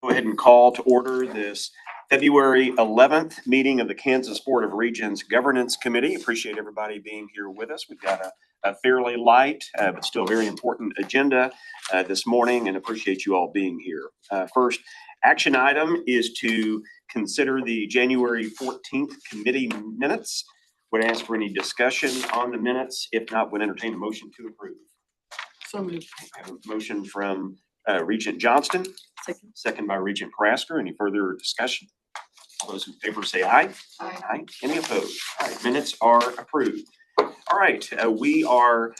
Go ahead and call to order this February 11th meeting of the Kansas Board of Regents Governance Committee. Appreciate everybody being here with us. We've got a fairly light, but still very important agenda this morning, and appreciate you all being here. First action item is to consider the January 14th committee minutes. Would ask for any discussion on the minutes. If not, would entertain a motion to approve. So moved. I have a motion from Regent Johnston. Second by Regent Prasker. Any further discussion? All those in favor say aye. Aye. Aye. Any opposed? All right, minutes are approved. All right, we are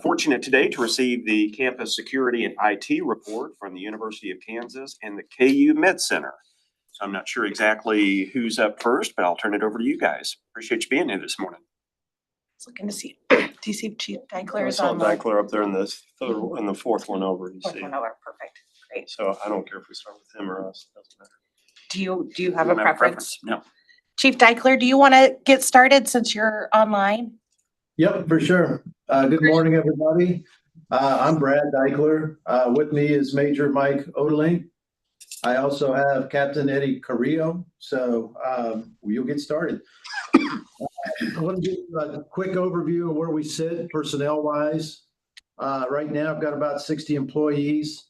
fortunate today to receive the campus security and IT report from the University of Kansas and the KU Med Center. So I'm not sure exactly who's up first, but I'll turn it over to you guys. Appreciate you being here this morning. Looking to see, do you see Chief Dykler I is saw on the Dykler up there in the third and the fourth one over, you fourth see. one over? Perfect, great. So I don't care if we start with him or us, doesn't matter. Do you have a Don't preference? No. Chief Dykler, do you want to get started since you're online? Yep, for sure. Good morning, everybody. I'm Brad Dykler. With me is Major Mike Odeling. I also have Captain Eddie Carrillo. So you'll get started. I want to give you a quick overview of where we sit personnel-wise. Right now, I've got about 60 employees,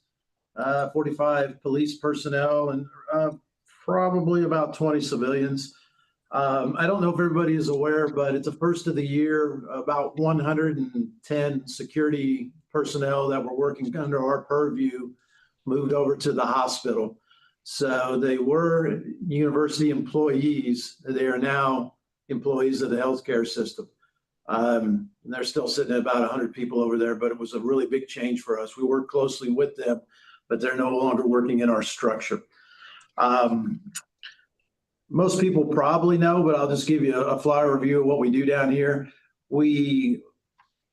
45 police personnel, and probably about 20 civilians. I don't know if everybody is aware, but at the first of the year, about 110 security personnel that were working under our purview moved over to the hospital. So they were university employees. They are now employees of the healthcare system. And they're still sitting at about 100 people over there, but it was a really big change for us. We work closely with them, but they're no longer working in our structure. Most people probably know, but I'll just give you a flyer review of what we do down here. We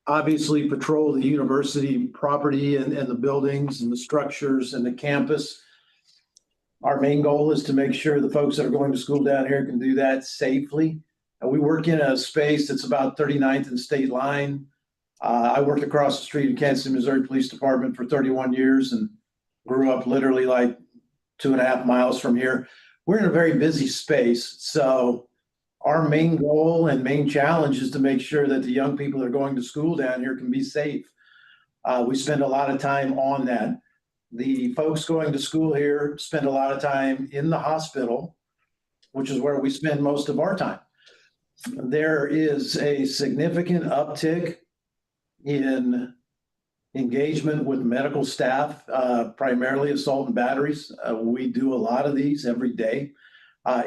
obviously patrol the university property and the buildings and the structures and the campus. Our main goal is to make sure the folks that are going to school down here can do that safely. We work in a space that's about 39th and State Line. I worked across the street in Kansas City, Missouri Police Department for 31 years and grew up literally like 2.5 miles from here. We're in a very busy space. So our main goal and main challenge is to make sure that the young people that are going to school down here can be safe. We spend a lot of time on that. The folks going to school here spend a lot of time in the hospital, which is where we spend most of our time. There is a significant uptick in engagement with medical staff, primarily assault and batteries. We do a lot of these every day.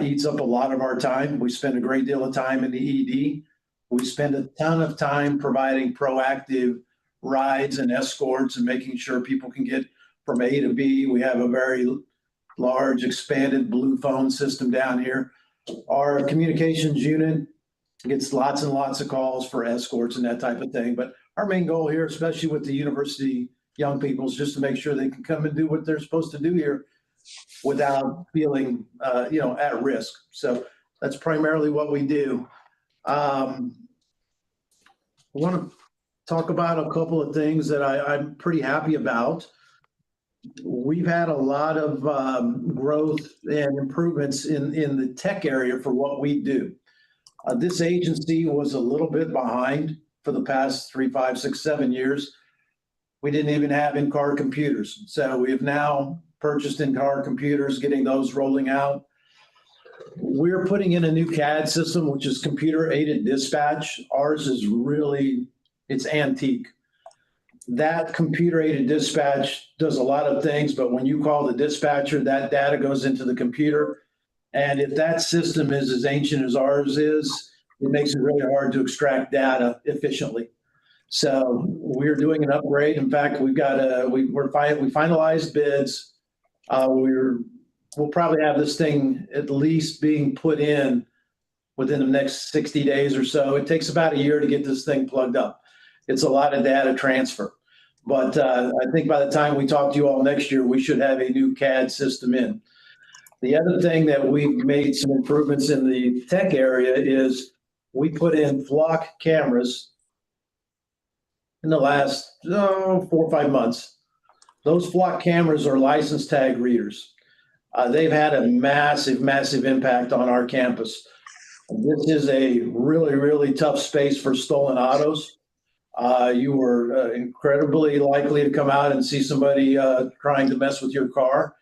Eats up a lot of our time. We spend a great deal of time in the ED. We spend a ton of time providing proactive rides and escorts and making sure people can get from A to B. We have a very large expanded blue phone system down here. Our communications unit gets lots and lots of calls for escorts and that type of thing. But our main goal here, especially with the university young people, is just to make sure they can come and do what they're supposed to do here without feeling, at risk. So that's primarily what we do. I want to talk about a couple of things that I'm pretty happy about. We've had a lot of growth and improvements in the tech area for what we do. This agency was a little bit behind for the past 3, 5, 6, 7 years. We didn't even have in-car computers. So we have now purchased in-car computers, getting those rolling out. We're putting in a new CAD system, which is computer-aided dispatch. Ours is really, it's antique. That computer-aided dispatch does a lot of things, but when you call the dispatcher, that data goes into the computer. And if that system is as ancient as ours is, it makes it really hard to extract data efficiently. So we're doing an upgrade. In fact, we finalized bids. We'll probably have this thing at least being put in within the next 60 days or so. It takes about a year to get this thing plugged up. It's a lot of data transfer. But I think by the time we talk to you all next year, we should have a new CAD system in. The other thing that we've made some improvements in the tech area is we put in flock cameras in the last 4 or 5 months. Those flock cameras are license tag readers. They've had a massive, massive impact on our campus. This is a really, really tough space for stolen autos. You were incredibly likely to come out and see somebody trying to mess with your car.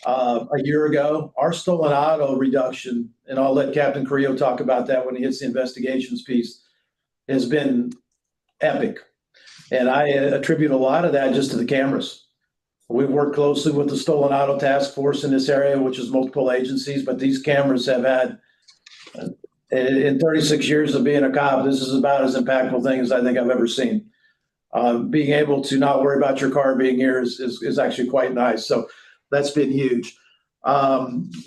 A year ago, our stolen auto reduction, and I'll let Captain Carrillo talk about that when he hits the investigations piece, has been epic. And I attribute a lot of that just to the cameras. We've worked closely with the Stolen Auto Task Force in this area, which is multiple agencies, but these cameras have had, in 36 years of being a cop, this is about as impactful thing as I think I've ever seen. Being able to not worry about your car being here is actually quite nice. So that's been huge.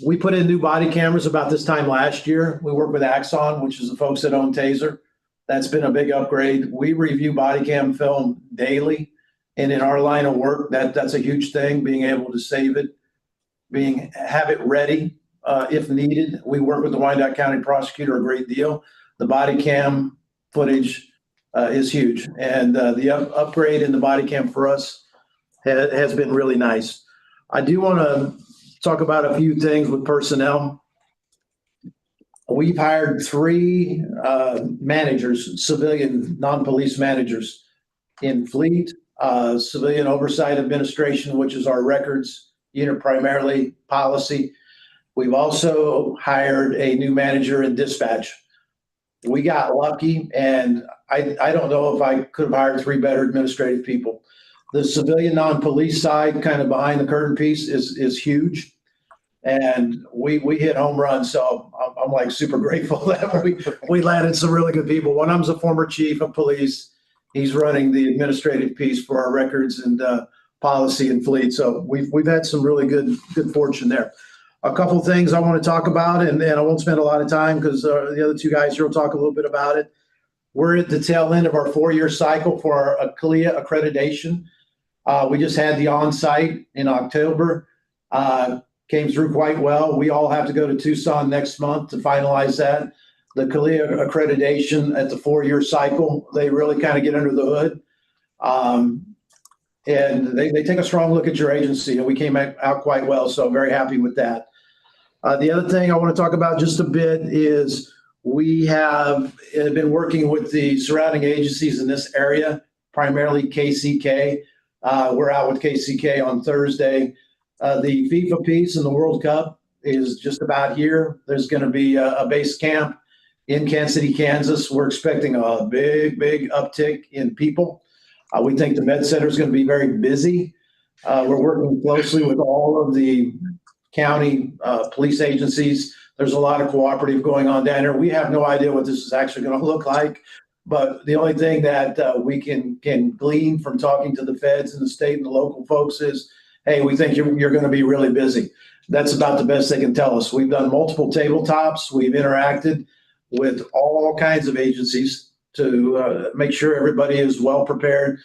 We put in new body cameras about this time last year. We work with Axon, which is the folks that own Taser. That's been a big upgrade. We review body cam film daily. And in our line of work, that's a huge thing, being able to save it, have it ready if needed. We work with the Wyandotte County prosecutor a great deal. The body cam footage is huge. And the upgrade in the body cam for us has been really nice. I do want to talk about a few things with personnel. We've hired 3 managers, civilian non-police managers in Fleet, Civilian Oversight Administration, which is our records unit, primarily policy. We've also hired a new manager in dispatch. We got lucky, and I don't know if I could have hired 3 better administrative people. The civilian non-police side, kind of behind the curtain piece, is huge. And we hit home runs, so I'm like super grateful that we landed some really good people. One of them's a former chief of police. He's running the administrative piece for our records and policy and Fleet. So we've had some really good fortune there. A couple of things I want to talk about, and I won't spend a lot of time because the other 2 guys here will talk a little bit about it. We're at the tail end of our 4-year cycle for our CLIA accreditation. We just had the on-site in October. Came through quite well. We all have to go to Tucson next month to finalize that. The CLIA accreditation at the 4-year cycle, they really kind of get under the hood. And they take a strong look at your agency, and we came out quite well. So I'm very happy with that. The other thing I want to talk about just a bit is we have been working with the surrounding agencies in this area, primarily KCK. We're out with KCK on Thursday. The FIFA piece and the World Cup is just about here. There's going to be a base camp in Kansas City, Kansas. We're expecting a big uptick in people. We think the Med Center is going to be very busy. We're working closely with all of the county police agencies. There's a lot of cooperative going on down here. We have no idea what this is actually going to look like. But the only thing that we can glean from talking to the feds and the state and the local folks is, hey, we think you're going to be really busy. That's about the best they can tell us. We've done multiple tabletops. We've interacted with all kinds of agencies to make sure everybody is well prepared.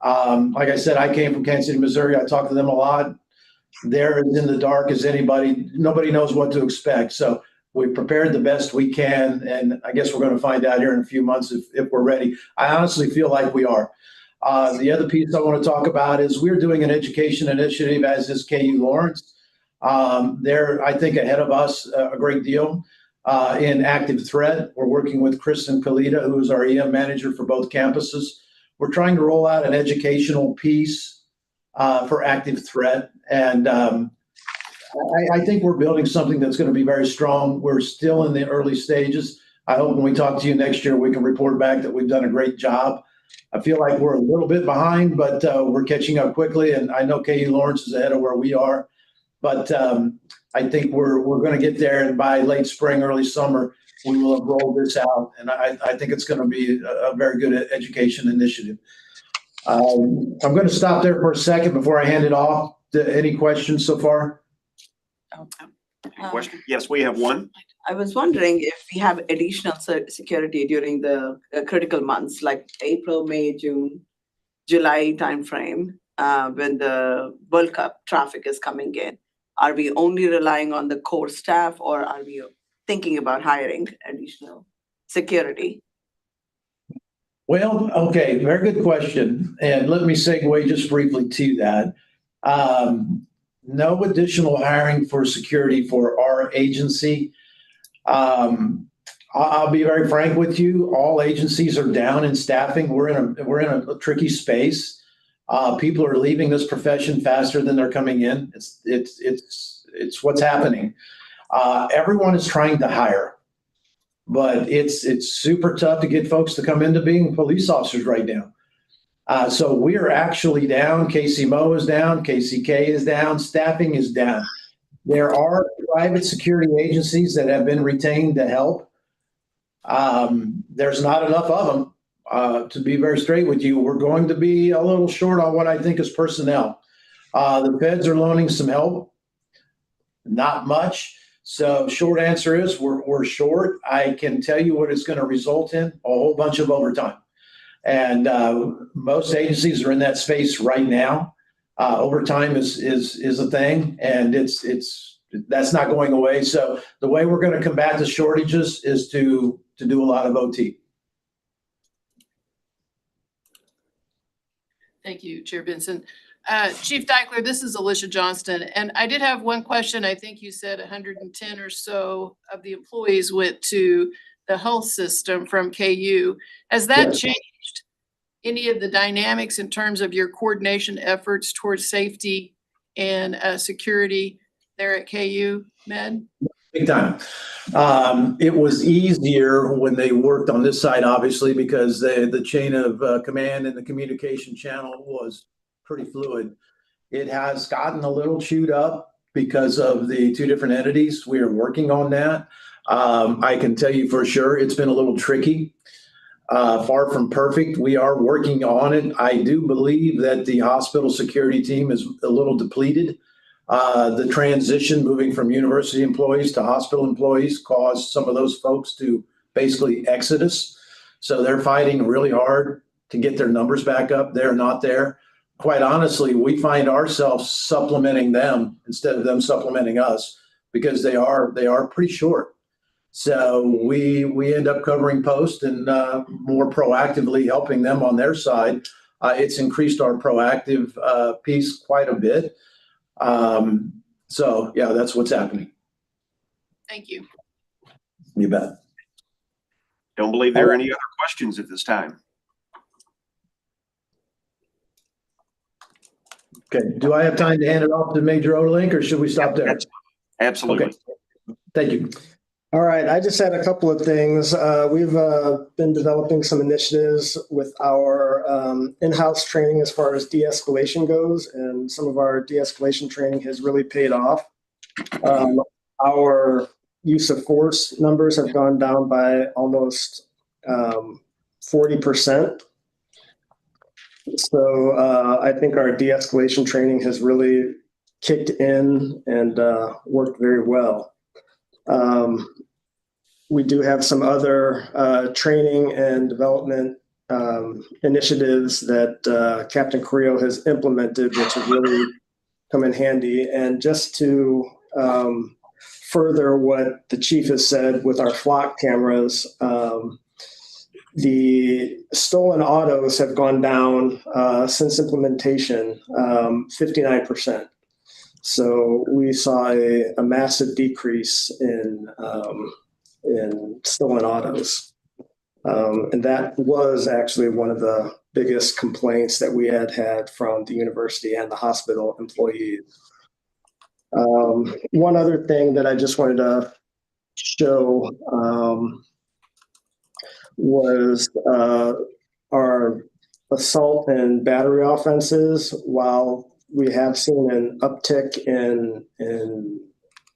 Like I said, I came from Kansas City, Missouri. I talk to them a lot. They're as in the dark as anybody. Nobody knows what to expect. So we've prepared the best we can. And I guess we're going to find out here in a few months if we're ready. I honestly feel like we are. The other piece I want to talk about is we're doing an education initiative, as is KU Lawrence. They're, I think, ahead of us a great deal in active threat. We're working with Kristen Kalita, who is our EM manager for both campuses. We're trying to roll out an educational piece for active threat. And I think we're building something that's going to be very strong. We're still in the early stages. I hope when we talk to you next year, we can report back that we've done a great job. I feel like we're a little bit behind, but we're catching up quickly. And I know KU Lawrence is ahead of where we are. But I think we're going to get there. And by late spring, early summer, we will have rolled this out. And I think it's going to be a very good education initiative. I'm going to stop there for a second before I hand it off. Any questions so far? Any question? Yes, we have one. I was wondering if we have additional security during the critical months like April, May, June, July timeframe when the World Cup traffic is coming in. Are we only relying on the core staff, or are we thinking about hiring additional security? Well, okay, very good question. And let me segue just briefly to that. No additional hiring for security for our agency. I'll be very frank with you. All agencies are down in staffing. We're in a tricky space. People are leaving this profession faster than they're coming in. It's what's happening. Everyone is trying to hire, but it's super tough to get folks to come into being police officers right now. So we are actually down. KCMO is down. KCK is down. Staffing is down. There are private security agencies that have been retained to help. There's not enough of them. To be very straight with you, we're going to be a little short on what I think is personnel. The feds are loaning some help, not much. So short answer is we're short. I can tell you what it's going to result in: a whole bunch of overtime. And most agencies are in that space right now. Overtime is a thing, and that's not going away. So the way we're going to combat the shortages is to do a lot of OT. Thank you, Chair Benson. Chief Dykler, this is Alicia Johnston, and I did have one question. I think you said 110 or so of the employees went to the health system from KU. Has that Yes. changed any of the dynamics in terms of your coordination efforts towards safety and security there at KU Med? Big time. It was easier when they worked on this side, obviously, because the chain of command and the communication channel was pretty fluid. It has gotten a little chewed up because of the two different entities. We are working on that. I can tell you for sure it's been a little tricky. Far from perfect. We are working on it. I do believe that the hospital security team is a little depleted. The transition moving from university employees to hospital employees caused some of those folks to basically exodus. So they're fighting really hard to get their numbers back up. They're not there. Quite honestly, we find ourselves supplementing them instead of them supplementing us because they are pretty short. So we end up covering post and more proactively helping them on their side. It's increased our proactive piece quite a bit. So yeah, that's what's happening. Thank you. You bet. Don't believe there are any other questions at this time. Okay. Do I have time to hand it off to Major Odalink, or should we stop there? Absolutely. Okay. Thank you. All right, I just had a couple of things. We've been developing some initiatives with our in-house training as far as de-escalation goes, and some of our de-escalation training has really paid off. Our use of force numbers have gone down by almost 40%. So I think our de-escalation training has really kicked in and worked very well. We do have some other training and development initiatives that Captain Carrillo has implemented, which have really come in handy. And just to further what the chief has said with our flock cameras, the stolen autos have gone down since implementation 59%. So we saw a massive decrease in stolen autos. And that was actually one of the biggest complaints that we had from the university and the hospital employees. One other thing that I just wanted to show was our assault and battery offenses. While we have seen an uptick in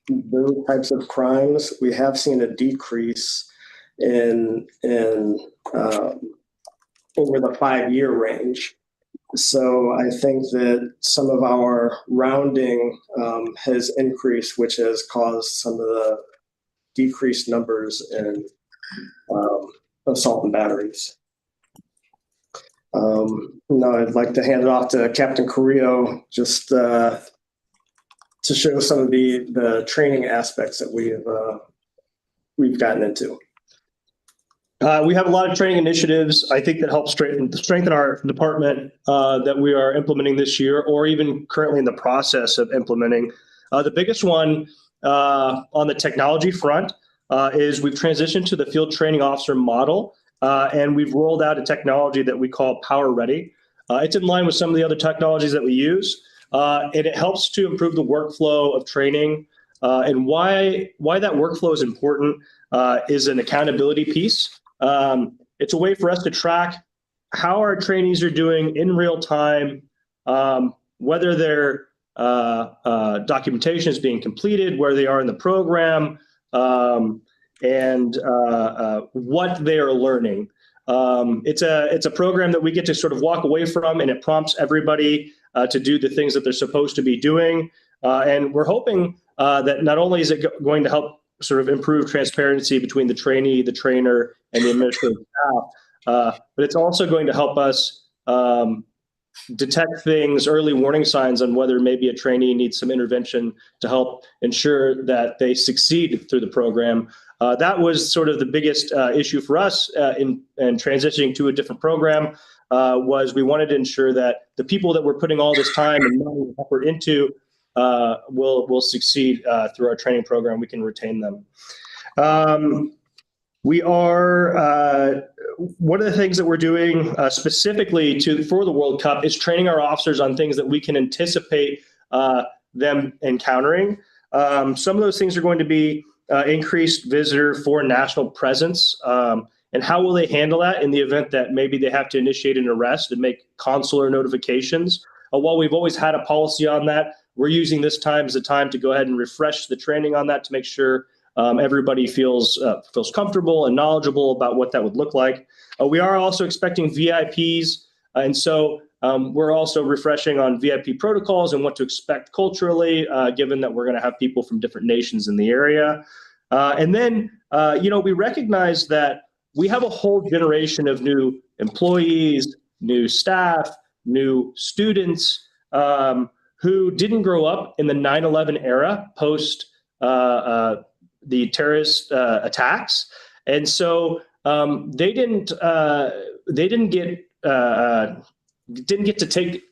those types of crimes, we have seen a decrease in over the 5-year range. So I think that some of our rounding has increased, which has caused some of the decreased numbers in assault and batteries. Now I'd like to hand it off to Captain Carrillo just to show some of the training aspects that we've gotten into. We have a lot of training initiatives, I think, that help strengthen our department that we are implementing this year, or even currently in the process of implementing. The biggest one on the technology front is we've transitioned to the field training officer model, and we've rolled out a technology that we call Power Ready. It's in line with some of the other technologies that we use, and it helps to improve the workflow of training. And why that workflow is important is an accountability piece. It's a way for us to track how our trainees are doing in real time, whether their documentation is being completed, where they are in the program, and what they are learning. It's a program that we get to sort of walk away from, and it prompts everybody to do the things that they're supposed to be doing. And we're hoping that not only is it going to help sort of improve transparency between the trainee, the trainer, and the administrative staff, but it's also going to help us detect things, early warning signs on whether maybe a trainee needs some intervention to help ensure that they succeed through the program. That was sort of the biggest issue for us in transitioning to a different program, was we wanted to ensure that the people that we're putting all this time and money and effort into will succeed through our training program. We can retain them. We are one of the things that we're doing specifically for the World Cup is training our officers on things that we can anticipate them encountering. Some of those things are going to be increased visitor foreign national presence, and how will they handle that in the event that maybe they have to initiate an arrest and make consular notifications. While we've always had a policy on that, we're using this time as a time to go ahead and refresh the training on that to make sure everybody feels comfortable and knowledgeable about what that would look like. We are also expecting VIPs, and so we're also refreshing on VIP protocols and what to expect culturally, given that we're going to have people from different nations in the area. And then, we recognize that we have a whole generation of new employees, new staff, new students who didn't grow up in the 9/11 era post the terrorist attacks, and so they didn't get to take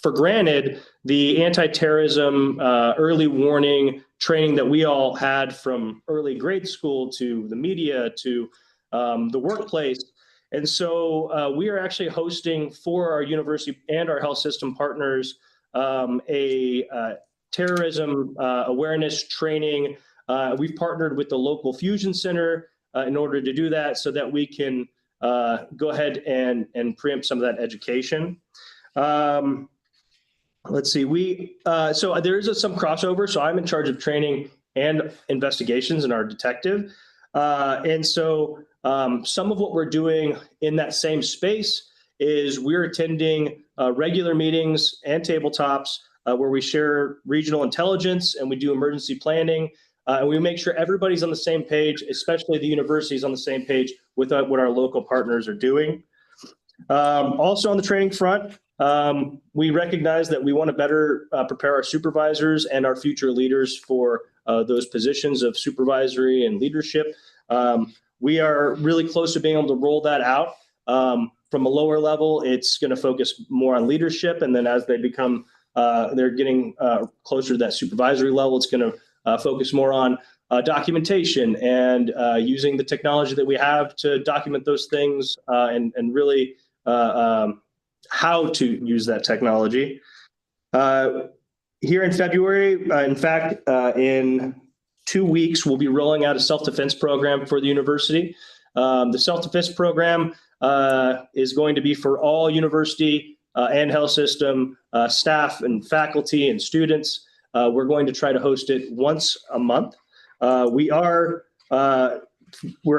for granted the anti-terrorism early warning training that we all had from early grade school to the media to the workplace. And so we are actually hosting for our university and our health system partners a terrorism awareness training. We've partnered with the local fusion center in order to do that so that we can go ahead and preempt some of that education. Let's see, so there is some crossover. So I'm in charge of training and investigations in our detective. And so some of what we're doing in that same space is we're attending regular meetings and tabletops where we share regional intelligence and we do emergency planning. And we make sure everybody's on the same page, especially the universities on the same page with what our local partners are doing. Also on the training front, we recognize that we want to better prepare our supervisors and our future leaders for those positions of supervisory and leadership. We are really close to being able to roll that out. From a lower level, it's going to focus more on leadership. And then as they become, they're getting closer to that supervisory level, it's going to focus more on documentation and using the technology that we have to document those things and really how to use that technology. Here in February, in fact, in 2 weeks, we'll be rolling out a self-defense program for the university. The self-defense program is going to be for all university and health system staff and faculty and students. We're going to try to host it once a month. We're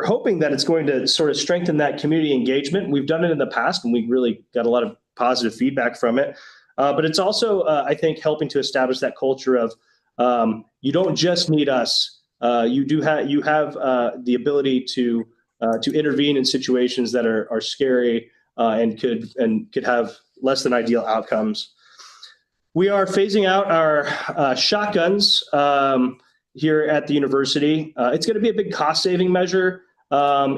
hoping that it's going to sort of strengthen that community engagement. We've done it in the past, and we really got a lot of positive feedback from it. But it's also, I think, helping to establish that culture of you don't just need us. You have the ability to intervene in situations that are scary and could have less than ideal outcomes. We are phasing out our shotguns here at the university. It's going to be a big cost-saving measure,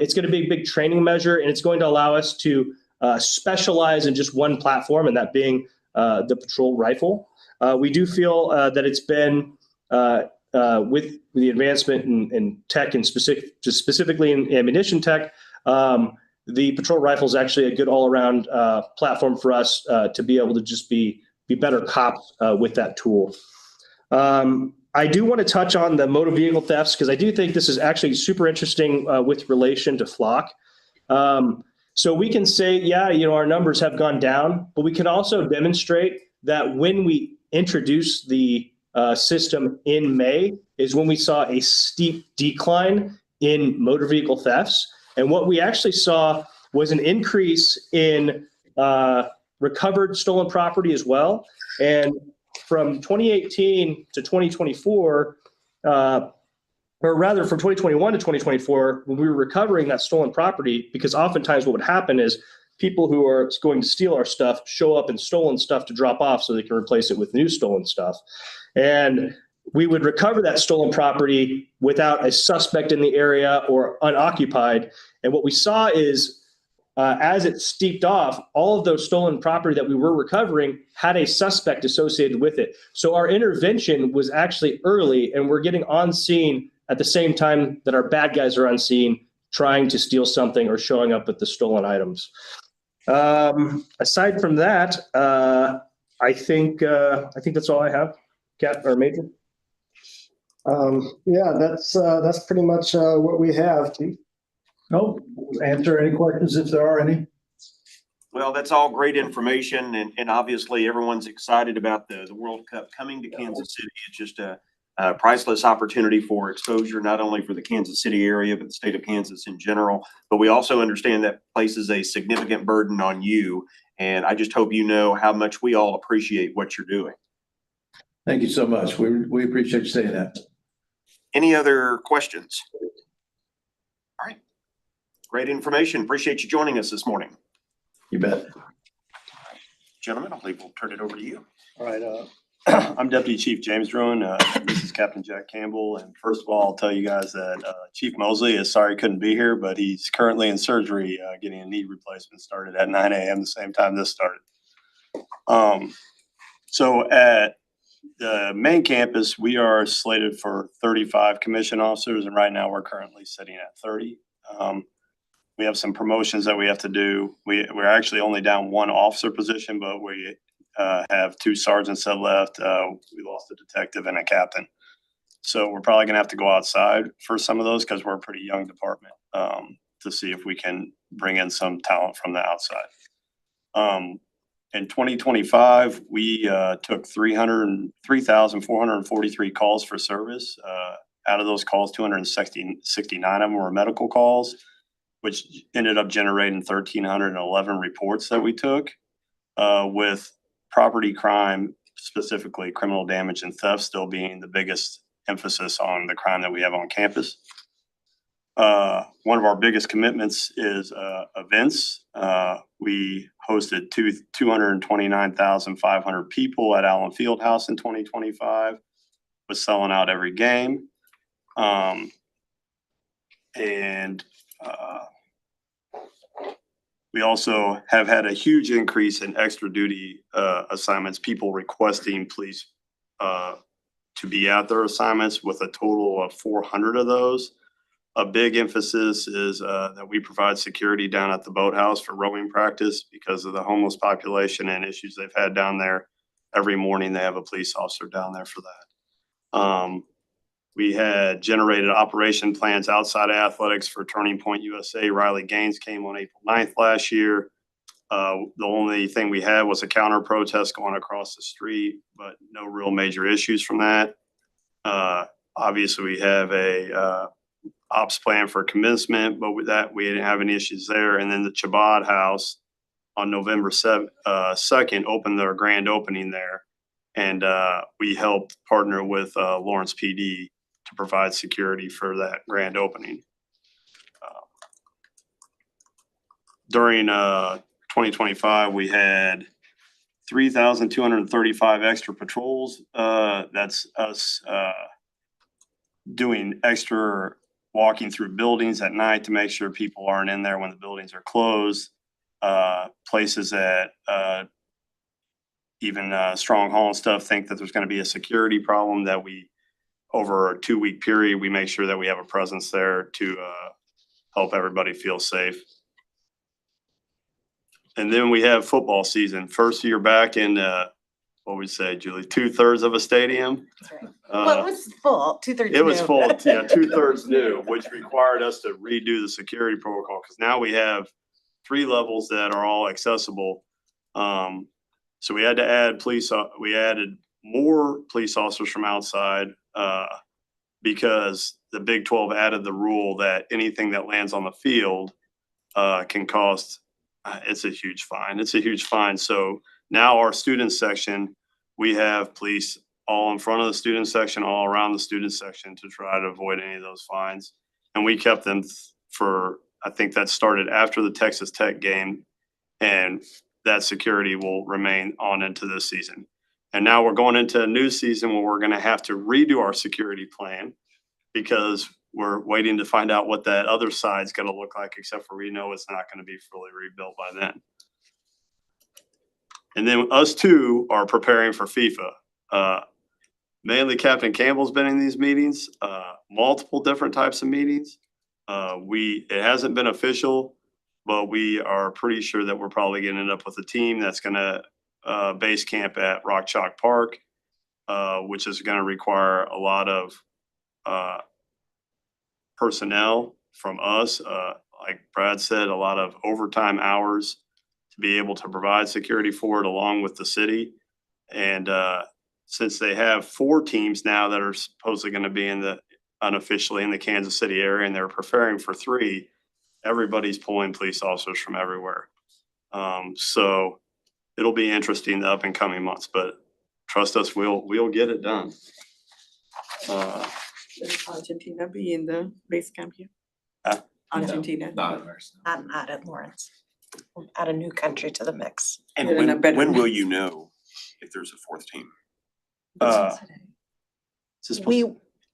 It's going to be a big training measure, and it's going to allow us to specialize in just one platform, and that being the patrol rifle. We do feel that it's been with the advancement in tech and specifically in ammunition tech, the patrol rifle is actually a good all-around platform for us to be able to just be better cops with that tool. I do want to touch on the motor vehicle thefts because I do think this is actually super interesting with relation to Flock. So we can say, yeah, our numbers have gone down, but we can also demonstrate that when we introduced the system in May is when we saw a steep decline in motor vehicle thefts. And what we actually saw was an increase in recovered stolen property as well. And from 2018 to 2024, or rather from 2021 to 2024, when we were recovering that stolen property, because oftentimes what would happen is people who are going to steal our stuff show up in stolen stuff to drop off so they can replace it with new stolen stuff. And we would recover that stolen property without a suspect in the area or unoccupied. And what we saw is as it steeped off, all of those stolen property that we were recovering had a suspect associated with it. So our intervention was actually early, and we're getting on scene at the same time that our bad guys are on scene trying to steal something or showing up with the stolen items. Aside from that, I think that's all I have. Cat or Major? Yeah, that's pretty much what we have. No, answer any questions if there are any. Well, that's all great information, and obviously everyone's excited about the World Cup coming to Kansas City. It's just a priceless opportunity for exposure, not only for the Kansas City area, but the state of Kansas in general. But we also understand that places a significant burden on you, and I just hope you know how much we all appreciate what you're doing. Thank you so much. We appreciate you saying that. Any other questions? All right. Great information. Appreciate you joining us this morning. You bet. Gentlemen, I believe we'll turn it over to you. All right, I'm Deputy Chief James Druin. This is Captain Jack Campbell. And first of all, I'll tell you guys that Chief Mosley is sorry he couldn't be here, but he's currently in surgery getting a knee replacement started at 9 a.m. the same time this started. So at the main campus, we are slated for 35 commissioned officers, and right now we're currently sitting at 30. We have some promotions that we have to do. We're actually only down one officer position, but we have two sergeants that left. We lost a detective and a captain. So we're probably gonna have to go outside for some of those because we're a pretty young department to see if we can bring in some talent from the outside. In 2025, we took 3,443 calls for service. Out of those calls, 269 of them were medical calls, which ended up generating 1,311 reports that we took, with property crime, specifically criminal damage and theft, still being the biggest emphasis on the crime that we have on campus. One of our biggest commitments is events. We hosted 229,500 people at Allen Fieldhouse in 2025, was selling out every game. We also have had a huge increase in extra duty assignments, people requesting police to be at their assignments, with a total of 400 of those. A big emphasis is that we provide security down at the boathouse for rowing practice because of the homeless population and issues they've had down there. Every morning they have a police officer down there for that. We had generated operation plans outside of athletics for Turning Point USA. Riley Gaines came on April 9th last year. The only thing we had was a counter protest going across the street, but no real major issues from that. Obviously, we have a ops plan for commencement, but with that, we didn't have any issues there. And then the Chabad House on November 2nd opened their grand opening there. And we helped partner with Lawrence PD to provide security for that grand opening. During 2025, we had 3,235 extra patrols. That's us doing extra walking through buildings at night to make sure people aren't in there when the buildings are closed. Places that even Strong Hall and stuff think that there's going to be a security problem, that we, over a 2-week period, we make sure that we have a presence there to help everybody feel safe. And then we have football season. First year back in, what we say, Julie, 2/3 of a stadium. Well, it was full, 2/3 It was new. full, yeah, 2/3 new, which required us to redo the security protocol, because now we have 3 levels that are all accessible. So we had to add we added more police officers from outside, because the Big 12 added the rule that anything that lands on the field can cost, it's a huge fine. It's a huge fine. So now our student section, we have police all in front of the student section, all around the student section, to try to avoid any of those fines. And we kept them for, I think that started after the Texas Tech game, and that security will remain on into this season. And now we're going into a new season where we're going to have to redo our security plan, because we're waiting to find out what that other side's going to look like, except for we know it's not going to be fully rebuilt by then. And then us too are preparing for FIFA. Mainly Captain Campbell's been in these meetings, multiple different types of meetings. It hasn't been official, but we are pretty sure that we're probably going to end up with a team that's going to base camp at Rock Chalk Park, which is going to require a lot of personnel from us. Like Brad said, a lot of overtime hours to be able to provide security for it, along with the city. And since they have 4 teams now that are supposedly going to be unofficially in the Kansas City area, and they're preparing for 3, everybody's pulling police officers from everywhere. So it'll be interesting the up and coming months, but trust us, we'll get it done. Will Argentina be in the base camp here? Argentina. Not in Lawrence. Add a new country to the mix. And They're in a better when will mix. you know if there's a 4th team?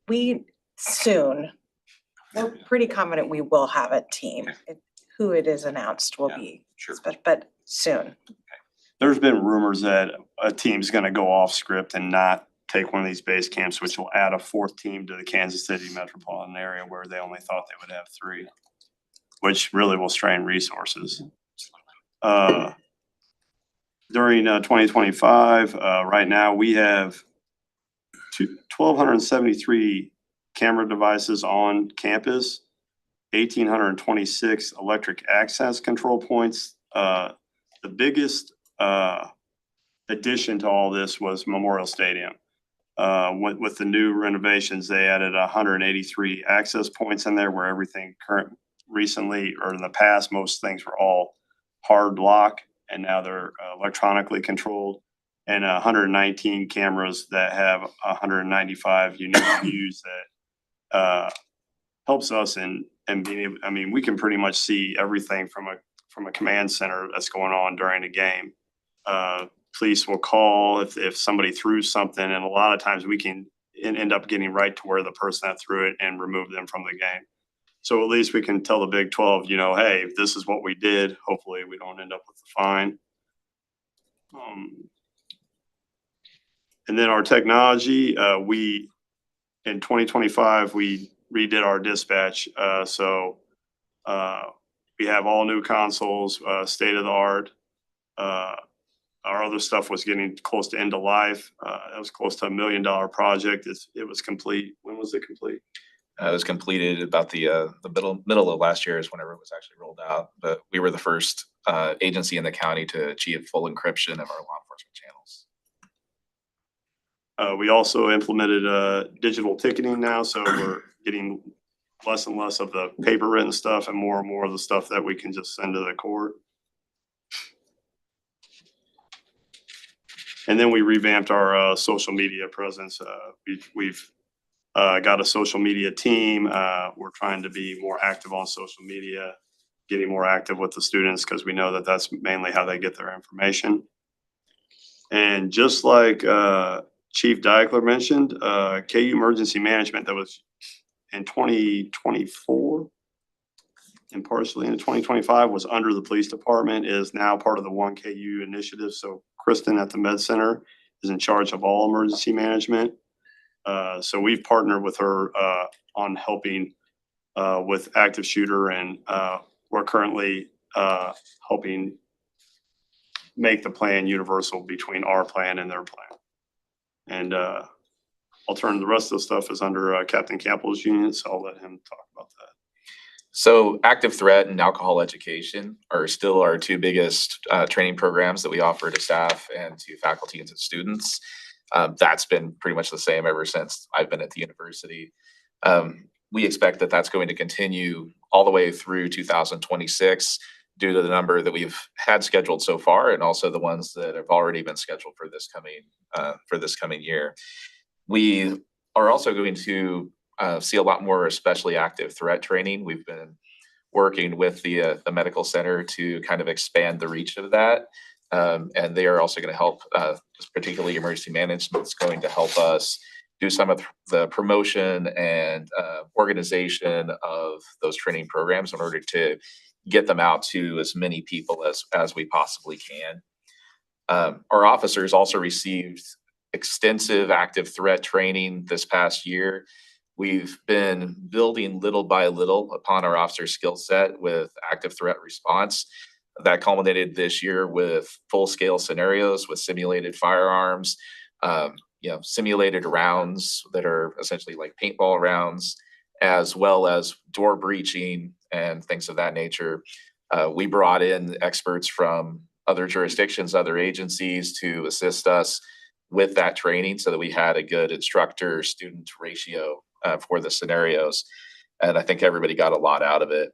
We soon, we're pretty confident we will have a team. Who it is announced will Yeah, be, sure. but soon. There's been rumors that a team's going to go off script and not take one of these base camps, which will add a 4th team to the Kansas City metropolitan area, where they only thought they would have 3, which really will strain resources. During 2025, right now we have 1,273 camera devices on campus, 1,826 electric access control points. The biggest addition to all this was Memorial Stadium. With the new renovations, they added 183 access points in there, where everything recently, or in the past, most things were all hard lock, and now they're electronically controlled. And 119 cameras that have 195 unique views that helps us in being able, I mean, we can pretty much see everything from a command center that's going on during a game. Police will call if somebody threw something, and a lot of times we can end up getting right to where the person that threw it and remove them from the game. So at least we can tell the Big 12, hey, this is what we did. Hopefully we don't end up with a fine. And then our technology, in 2025, we redid our dispatch. So we have all new consoles, state of the art. Our other stuff was getting close to end of life. That was close to $1 million project. It was complete. When was it complete? It was completed about the middle of last year is whenever it was actually rolled out. But we were the first agency in the county to achieve full encryption of our law enforcement channels. We also implemented digital ticketing now, so we're getting less and less of the paper written stuff and more of the stuff that we can just send to the court. And then we revamped our social media presence. We've got a social media team. We're trying to be more active on social media, getting more active with the students, because we know that that's mainly how they get their information. And just like Chief Deichler mentioned, KU Emergency Management, that was in 2024 and partially in 2025 was under the police department, is now part of the 1KU initiative. So Kristen at the Med Center is in charge of all emergency management. So we've partnered with her on helping with active shooter, and we're currently helping make the plan universal between our plan and their plan. And I'll turn the rest of the stuff is under Captain Campbell's unit, so I'll let him talk about that. So active threat and alcohol education are still our two biggest training programs that we offer to staff and to faculty and to students. That's been pretty much the same ever since I've been at the university. We expect that that's going to continue all the way through 2026 due to the number that we've had scheduled so far, and also the ones that have already been scheduled for this coming year. We are also going to see a lot more especially active threat training. We've been working with the medical center to kind of expand the reach of that. And they are also going to help, particularly emergency management is going to help us do some of the promotion and organization of those training programs in order to get them out to as many people as we possibly can. Our officers also received extensive active threat training this past year. We've been building little by little upon our officer skill set with active threat response. That culminated this year with full-scale scenarios with simulated firearms, simulated rounds that are essentially like paintball rounds, as well as door breaching and things of that nature. We brought in experts from other jurisdictions, other agencies to assist us with that training so that we had a good instructor-student ratio for the scenarios. And I think everybody got a lot out of it.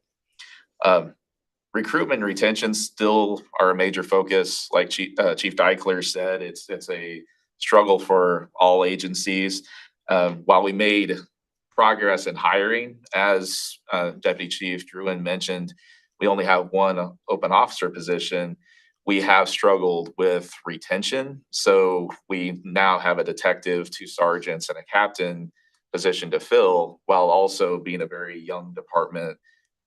Recruitment and retention still are a major focus. Like Chief Deichler said, it's a struggle for all agencies. While we made progress in hiring, as Deputy Chief Druin mentioned, we only have one open officer position. We have struggled with retention. So we now have a detective, 2 sergeants, and a captain position to fill, while also being a very young department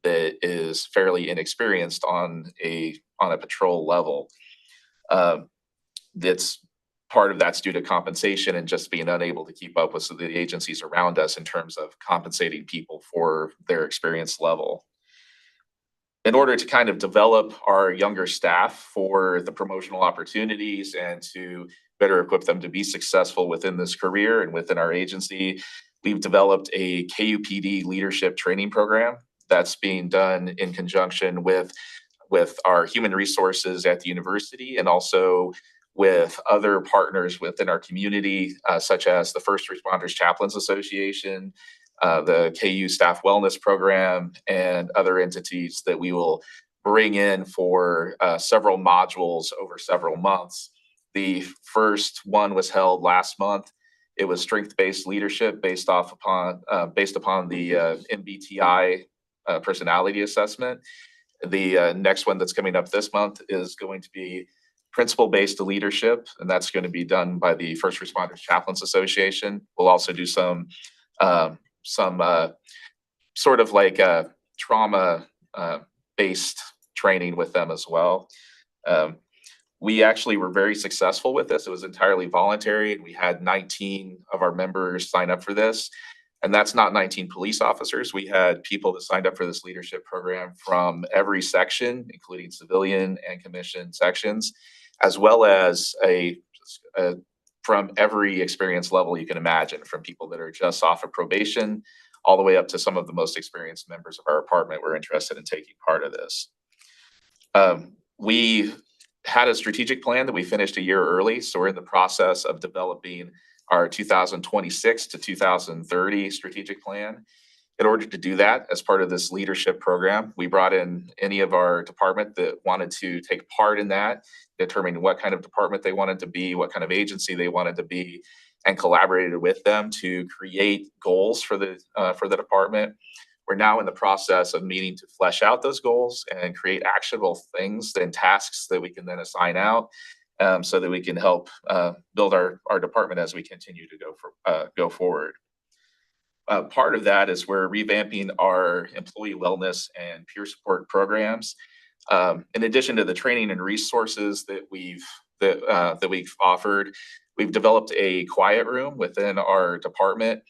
that is fairly inexperienced on a patrol level. That's part of that's due to compensation and just being unable to keep up with the agencies around us in terms of compensating people for their experience level. In order to kind of develop our younger staff for the promotional opportunities and to better equip them to be successful within this career and within our agency, we've developed a KUPD leadership training program that's being done in conjunction with our human resources at the university and also with other partners within our community, such as the First Responders Chaplains Association, the KU Staff Wellness Program, and other entities that we will bring in for several modules over several months. The first one was held last month. It was strength-based leadership based upon the MBTI personality assessment. The next one that's coming up this month is going to be principle-based leadership, and that's going to be done by the First Responders Chaplains Association. We'll also do some sort of like trauma based training with them as well. We actually were very successful with this. It was entirely voluntary, and we had 19 of our members sign up for this. And that's not 19 police officers. We had people that signed up for this leadership program from every section, including civilian and commissioned sections, as well as from every experience level you can imagine, from people that are just off of probation all the way up to some of the most experienced members of our department were interested in taking part of this. We had a strategic plan that we finished a year early, so we're in the process of developing our 2026 to 2030 strategic plan. In order to do that, as part of this leadership program, we brought in any of our department that wanted to take part in that, determining what kind of department they wanted to be, what kind of agency they wanted to be, and collaborated with them to create goals for the department. We're now in the process of meeting to flesh out those goals and create actionable things and tasks that we can then assign out, so that we can help build our department as we continue to go forward. part of that is we're revamping our employee wellness and peer support programs. In addition to the training and resources that we've offered, we've developed a quiet room within our department.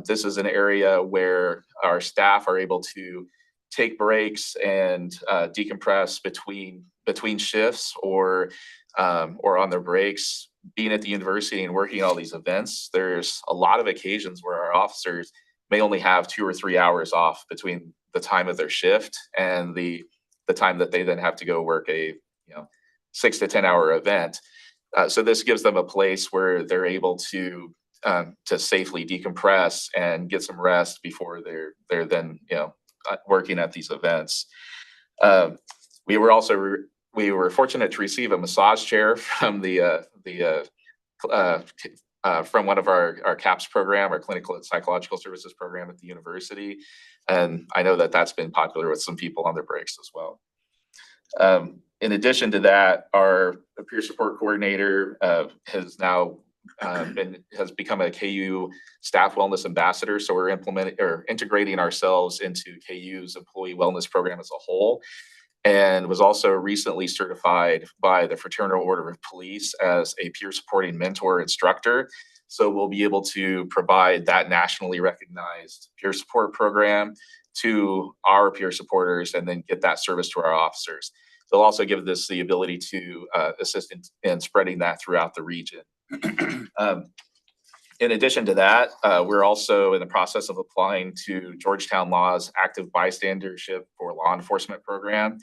This is an area where our staff are able to take breaks and decompress between shifts or on their breaks. Being at the university and working all these events, there's a lot of occasions where our officers may only have 2 or 3 hours off between the time of their shift and the time that they then have to go work a 6 to 10 hour event. So this gives them a place where they're able to safely decompress and get some rest before they're then working at these events. We were fortunate to receive a massage chair from from one of our CAPS program, our Clinical and Psychological Services program at the university. And I know that that's been popular with some people on their breaks as well. In addition to that, our peer support coordinator has now become a KU staff wellness ambassador. So we're integrating ourselves into KU's employee wellness program as a whole, and was also recently certified by the Fraternal Order of Police as a peer supporting mentor instructor. So we'll be able to provide that nationally recognized peer support program to our peer supporters and then get that service to our officers. They'll also give this the ability to assist in spreading that throughout the region. In addition to that, we're also in the process of applying to Georgetown Law's Active Bystandership for Law Enforcement program.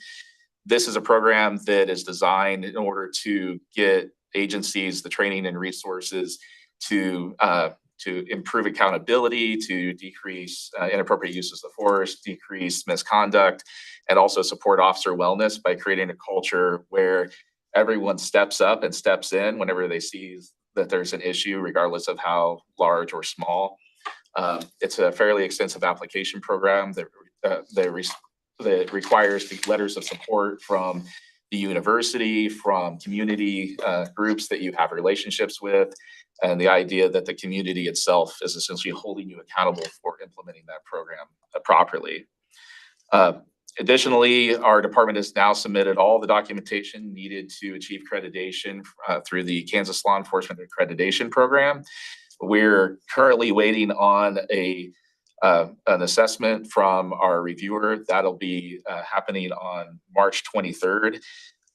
This is a program that is designed in order to get agencies the training and resources to improve accountability, to decrease inappropriate uses of force, decrease misconduct, and also support officer wellness by creating a culture where everyone steps up and steps in whenever they see that there's an issue, regardless of how large or small. It's a fairly extensive application program that requires the letters of support from the university, from community groups that you have relationships with, and the idea that the community itself is essentially holding you accountable for implementing that program properly. Additionally, our department has now submitted all the documentation needed to achieve accreditation through the Kansas Law Enforcement Accreditation Program. We're currently waiting on an assessment from our reviewer. That'll be happening on March 23rd.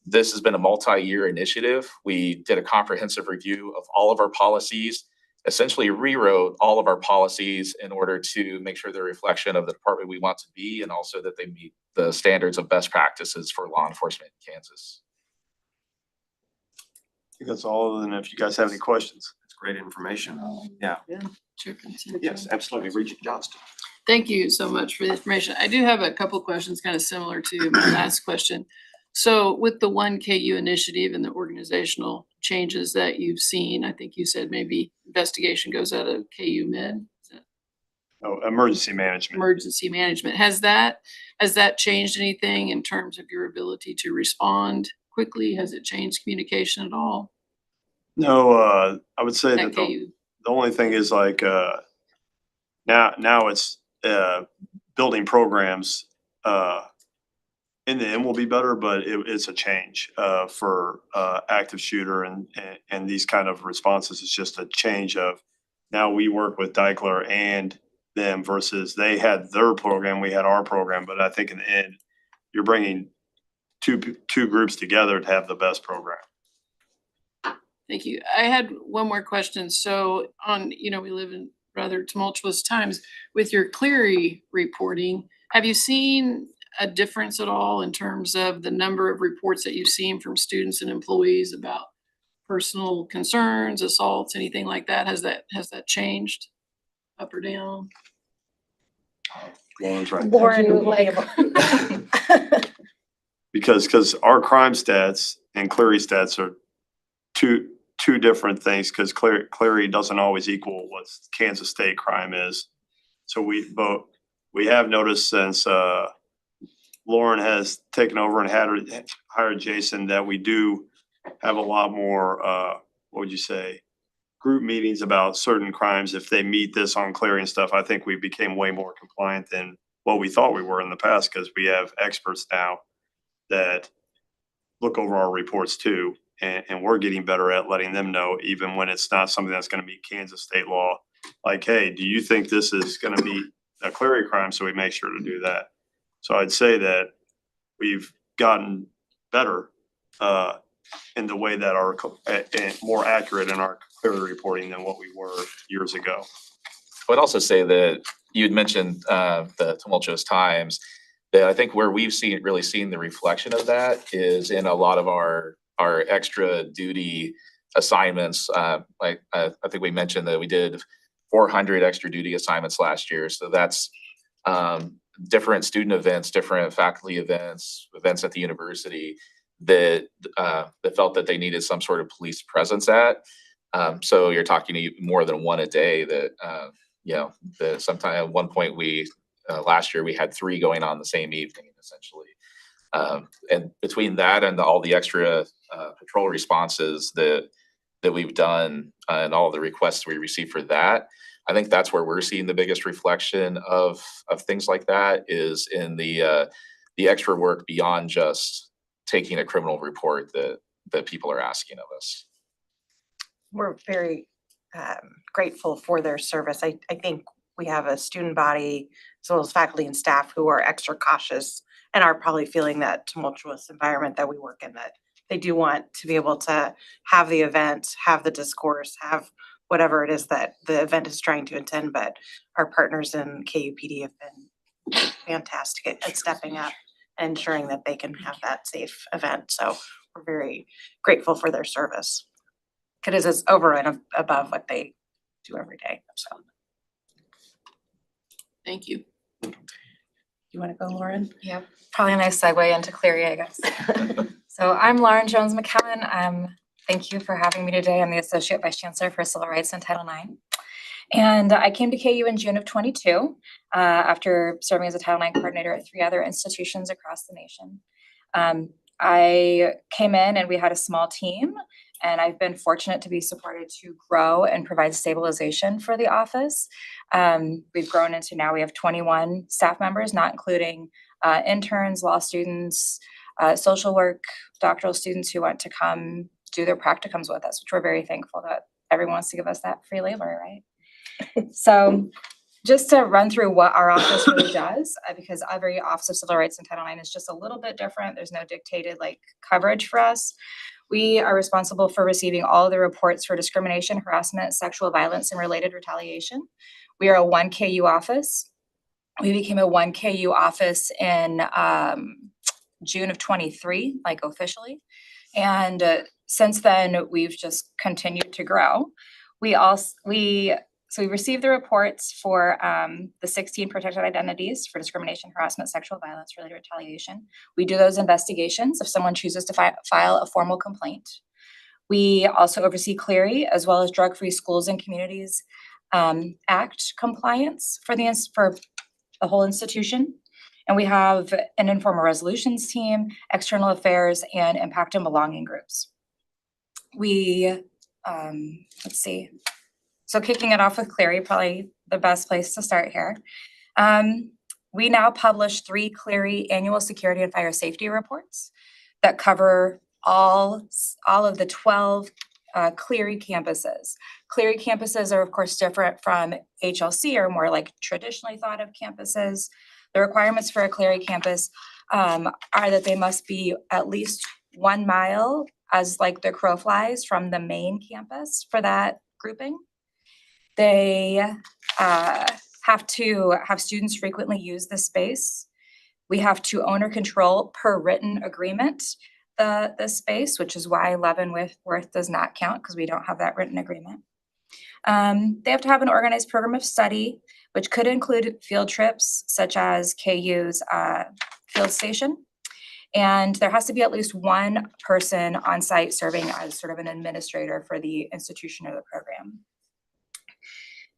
This has been a multi-year initiative. We did a comprehensive review of all of our policies, essentially rewrote all of our policies in order to make sure they're a reflection of the department we want to be, and also that they meet the standards of best practices for law enforcement in Kansas. I think that's all, and if you guys have any questions. That's great information. Yeah. Chair Consent. Yes, absolutely. Regent Johnston. Thank you so much for the information. I do have a couple questions kind of similar to my last question. So with the One KU initiative and the organizational changes that you've seen, I think you said maybe investigation goes out of KU Med. Is that Emergency management. emergency management? Has that changed anything in terms of your ability to respond quickly? Has it changed communication at all? No, I would say At that KU? the only thing is like now it's building programs in the end will be better, but it's a change for active shooter and these kind of responses. It's just a change of now we work with Deichler and them versus they had their program, we had our program. But I think in the end, you're bringing two groups together to have the best program. Thank you. I had one more question. So we live in rather tumultuous times with your Clery reporting. Have you seen a difference at all in terms of the number of reports that you've seen from students and employees about personal concerns, assaults, anything like that? Has that changed up or down? Lauren's right. Lauren will be able. Because our crime stats and Clery stats are two different things, because Clery doesn't always equal what Kansas State crime is. So we have noticed since Lauren has taken over and hired Jason that we do have a lot more what would you say, group meetings about certain crimes, if they meet this on Clary and stuff, I think we became way more compliant than what we thought we were in the past, because we have experts now that look over our reports too. And we're getting better at letting them know, even when it's not something that's gonna meet Kansas state law. Like, hey, do you think this is gonna be a Clary crime? So we make sure to do that. So I'd say that we've gotten better in the way that our, and more accurate in our Clary reporting than what we were years ago. I would also say that you had mentioned the tumultuous times, that I think where we've really seen the reflection of that is in a lot of our extra duty assignments. Like I think we mentioned that we did 400 extra duty assignments last year. So that's different student events, different faculty events at the university that felt that they needed some sort of police presence at. So you're talking to more than one a day that, that sometime at one point last year we had 3 going on the same evening, essentially. And between that and all the extra patrol responses that we've done and all the requests we received for that, I think that's where we're seeing the biggest reflection of things like that, is in the extra work beyond just taking a criminal report that people are asking of us. We're very grateful for their service. I think we have a student body as well as faculty and staff who are extra cautious and are probably feeling that tumultuous environment that we work in, that they do want to be able to have the event, have the discourse, have whatever it is that the event is trying to intend. But our partners in KUPD have been fantastic at stepping up and ensuring that they can have that safe event. So we're very grateful for their service. It is over and above what they do every day. So Thank you. you want to go, Lauren? Yep, probably a nice segue into Cleary, I guess. So I'm Lauren Jones McKellen. Thank you for having me today. I'm the Associate Vice Chancellor for Civil Rights and Title IX. And I came to KU in June of 22 after serving as a Title IX coordinator at 3 other institutions across the nation. I came in and we had a small team, and I've been fortunate to be supported to grow and provide stabilization for the office. We've grown into now we have 21 staff members, not including interns, law students, social work, doctoral students who want to come do their practicums with us, which we're very thankful that everyone wants to give us that free labor, right? So just to run through what our office really does, because every Office of Civil Rights and Title IX is just a little bit different. There's no dictated coverage for us. We are responsible for receiving all of the reports for discrimination, harassment, sexual violence, and related retaliation. We are a 1 KU office. We became a 1 KU office in June of 23, officially. And since then, we've just continued to grow. We received the reports for the 16 protected identities for discrimination, harassment, sexual violence, related retaliation. We do those investigations if someone chooses to file a formal complaint. We also oversee Cleary as well as Drug-Free Schools and Communities Act compliance for the whole institution. And we have an informal resolutions team, external affairs, and impact and belonging groups. We, let's see. So kicking it off with Cleary, probably the best place to start here. We now publish 3 Cleary annual security and fire safety reports that cover all of the 12 Cleary campuses. Cleary campuses are of course different from HLC, or more traditionally thought of campuses. The requirements for a Cleary campus are that they must be at least 1 mile as the crow flies from the main campus for that grouping. They have to have students frequently use the space. We have to own or control per written agreement the space, which is why Leavenworth does not count, because we don't have that written agreement. They have to have an organized program of study, which could include field trips, such as KU's field station. And there has to be at least 1 person on site serving as sort of an administrator for the institution or the program.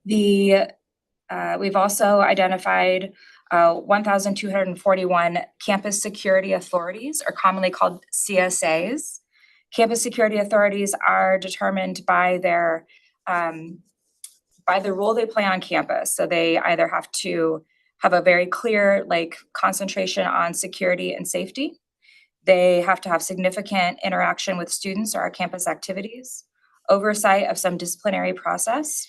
We've also identified 1,241 campus security authorities, or commonly called CSAs. Campus security authorities are determined by their by the role they play on campus. So they either have to have a very clear concentration on security and safety. They have to have significant interaction with students or our campus activities, oversight of some disciplinary process,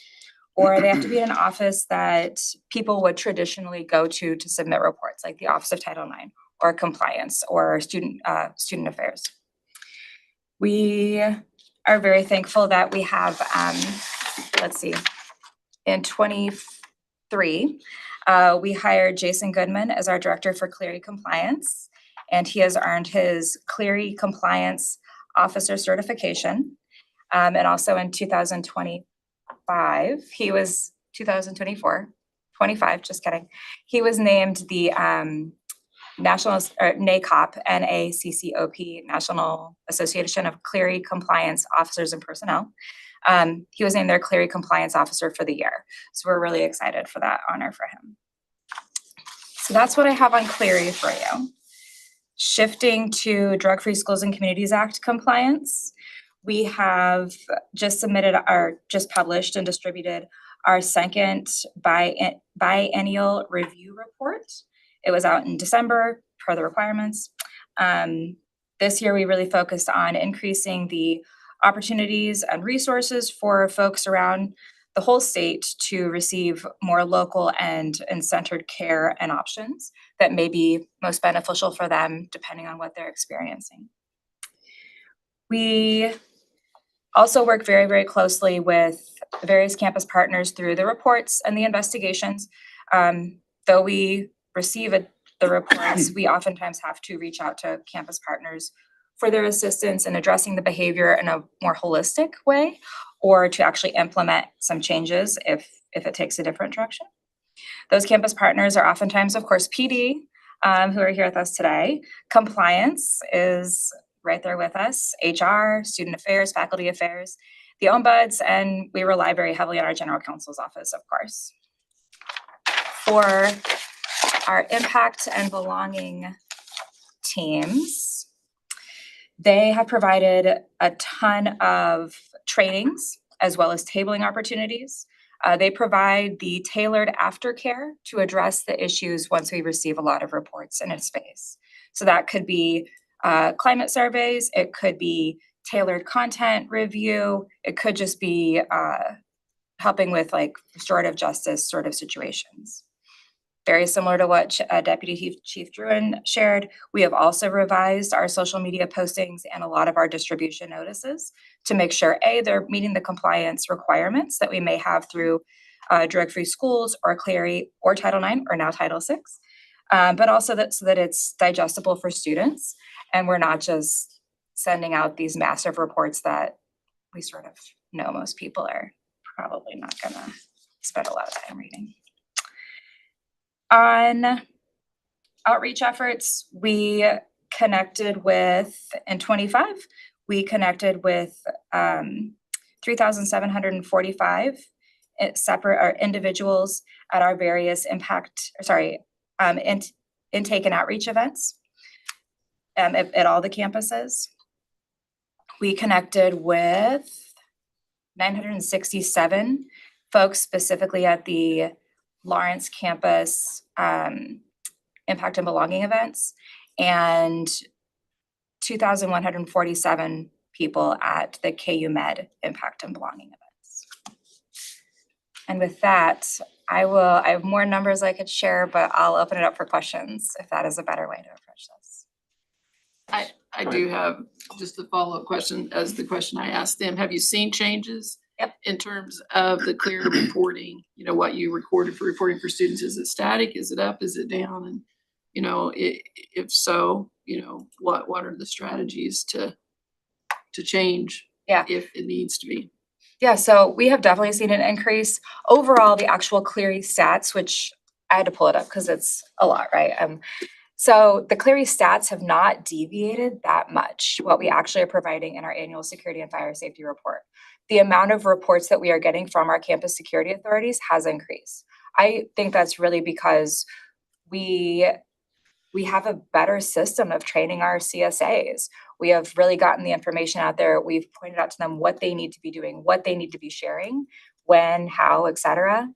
or they have to be in an office that people would traditionally go to submit reports, like the Office of Title IX or compliance or student affairs. We are very thankful that we have, in 23, we hired Jason Goodman as our Director for Clery Compliance, and he has earned his Clery Compliance Officer certification. And also in 2025, he was 25, just kidding. He was named the National or NACOP, NACCOP, National Association of Clery Compliance Officers and Personnel. He was named their Clery Compliance Officer for the year. So we're really excited for that honor for him. So that's what I have on Clery for you. Shifting to Drug-Free Schools and Communities Act compliance, we have just published and distributed our second biennial review report. It was out in December per the requirements. This year, we really focused on increasing the opportunities and resources for folks around the whole state to receive more local and centered care and options that may be most beneficial for them depending on what they're experiencing. We also work very, very closely with various campus partners through the reports and the investigations. Though we receive the reports, we oftentimes have to reach out to campus partners for their assistance in addressing the behavior in a more holistic way, or to actually implement some changes if it takes a different direction. Those campus partners are oftentimes, of course, PD, who are here with us today. Compliance is right there with us, HR, student affairs, faculty affairs, the ombuds, and we rely very heavily on our general counsel's office, of course. For our impact and belonging teams, they have provided a ton of trainings as well as tabling opportunities. They provide the tailored aftercare to address the issues once we receive a lot of reports in a space. So that could be climate surveys, it could be tailored content review, it could just be helping with restorative justice sort of situations. Very similar to what Deputy Chief Druin shared, we have also revised our social media postings and a lot of our distribution notices to make sure, A, they're meeting the compliance requirements that we may have through Drug-Free Schools or Clery or Title IX or now Title VI, but also so that it's digestible for students and we're not just sending out these massive reports that we sort of know most people are probably not gonna spend a lot of time reading. On outreach efforts, we connected with, in 25, we connected with 3,745 separate individuals at our various intake and outreach events at all the campuses. We connected with 967 folks specifically at the Lawrence campus impact and belonging events, and 2,147 people at the KU Med impact and belonging events. And with that, I have more numbers I could share, but I'll open it up for questions if that is a better way to approach this. I do have just a follow-up question as the question I asked them. Have you seen changes? Yep. In terms of the clear reporting, what you recorded for reporting for students, is it static? Is it up? Is it down? And, if so, what are the strategies to change? Yeah. If it needs to be? Yeah, so we have definitely seen an increase. Overall, the actual Clery stats, which I had to pull it up because it's a lot, right? So the Clery stats have not deviated that much, what we actually are providing in our annual security and fire safety report. The amount of reports that we are getting from our campus security authorities has increased. I think that's really because we we have a better system of training our CSAs. We have really gotten the information out there. We've pointed out to them what they need to be doing, what they need to be sharing, when, how, et cetera.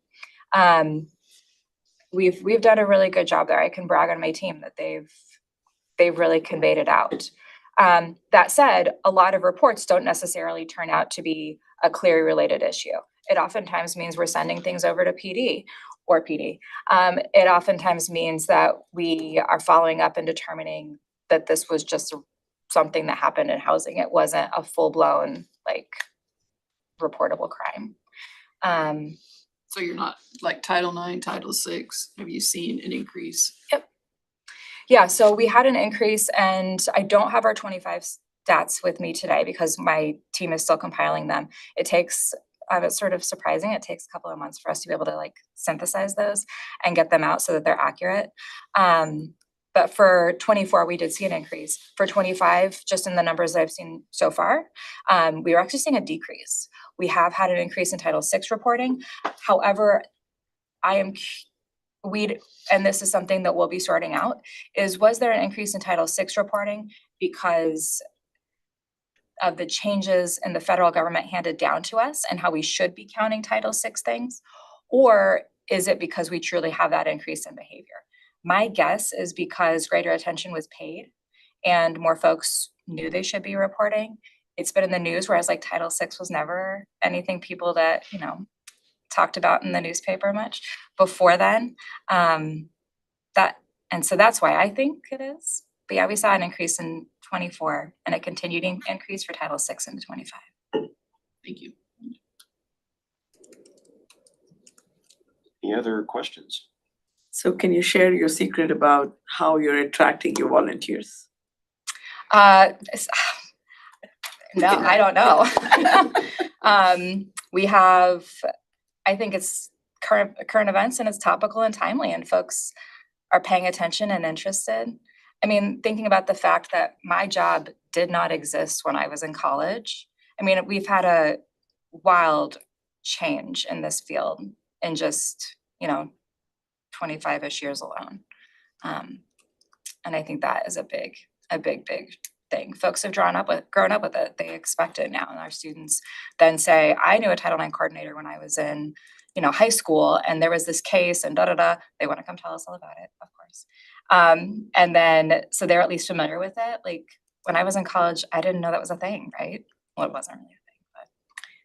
We've done a really good job there. I can brag on my team that they've really conveyed it out. That said, a lot of reports don't necessarily turn out to be a Clery related issue. It oftentimes means we're sending things over to PD or PD. It oftentimes means that we are following up and determining that this was just something that happened in housing. It wasn't a full-blown like reportable crime. So you're not like Title IX, Title VI, have you seen an increase? Yeah, so we had an increase, and I don't have our 25 stats with me today because my team is still compiling them. It takes, it's sort of surprising, it takes a couple of months for us to be able to like synthesize those and get them out so that they're accurate. But for 24, we did see an increase. For 25, just in the numbers that I've seen so far, we were actually seeing a decrease. We have had an increase in Title VI reporting. However, and this is something that we'll be sorting out, was there an increase in Title VI reporting because of the changes in the federal government handed down to us and how we should be counting Title VI things? Or is it because we truly have that increase in behavior? My guess is because greater attention was paid and more folks knew they should be reporting. It's been in the news, whereas like Title VI was never anything people that, talked about in the newspaper much before then. And so that's why I think it is. But yeah, we saw an increase in 24 and a continued increase for Title VI into 25. Thank you. Any other questions? So can you share your secret about how you're attracting your volunteers? No, I don't know. We have, I think it's current events and it's topical and timely and folks are paying attention and interested. I mean, thinking about the fact that my job did not exist when I was in college. I mean, we've had a wild change in this field in just, 25-ish years alone. And I think that is a big thing. Folks have grown up with it. They expect it now. And our students then say, I knew a Title IX coordinator when I was in, high school, and there was this case and they want to come tell us all about it, of course. And then, so they're at least familiar with it. Like when I was in college, I didn't know that was a thing, right? Well, it wasn't really a thing, but.